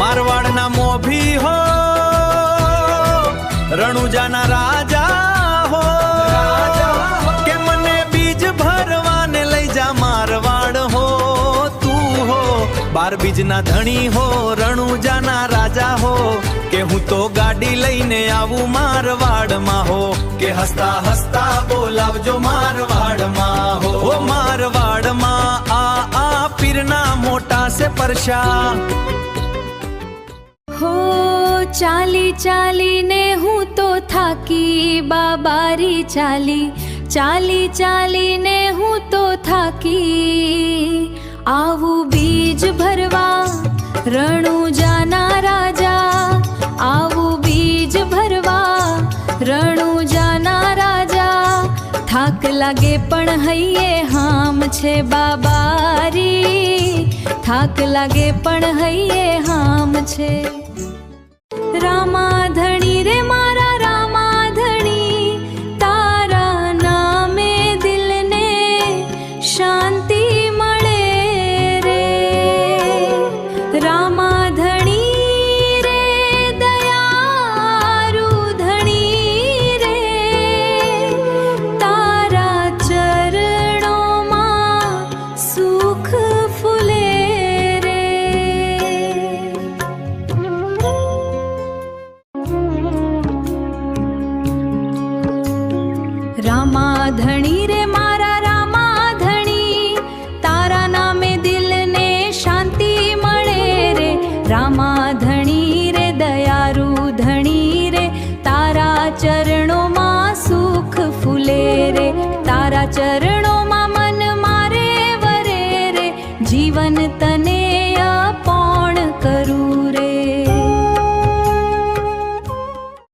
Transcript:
मारवाड़ना मोभी हो रणुजाना राजा हो के मने बीज भरवाने लई जा मारवाड़ हो तू हो 12 बीजना धणी हो रणुजाना राजा हो के हूँ तो गाड़ी लईने आवू मारवाड़ मा हो के हसता हसता बोलावजो मारवाड़ मा हो ओ मारवाड़ मा आ पीरना मोटा से परशा हो चाली चाली ने हूँ तो थाकी बाबारी चाली चाली चाली ने हूँ तो थाकी आवू बीज भरवा रणुजाना राजा आवू बीज भरवा रणुजाना राजा थाक लागे पण हइये हाम छे बाबारी थाक लागे पण हइये हाम छे रामाधणी रे मारा रामाधणी तारा नामे दिल ने शांति मळे रे रामाधणी रे दयारू धणी रे तारा चरणों मां सुख फूले रामाधणी रे मारा रामाधणी तारा नामे दिल ने शांति मळे रे रामाधणी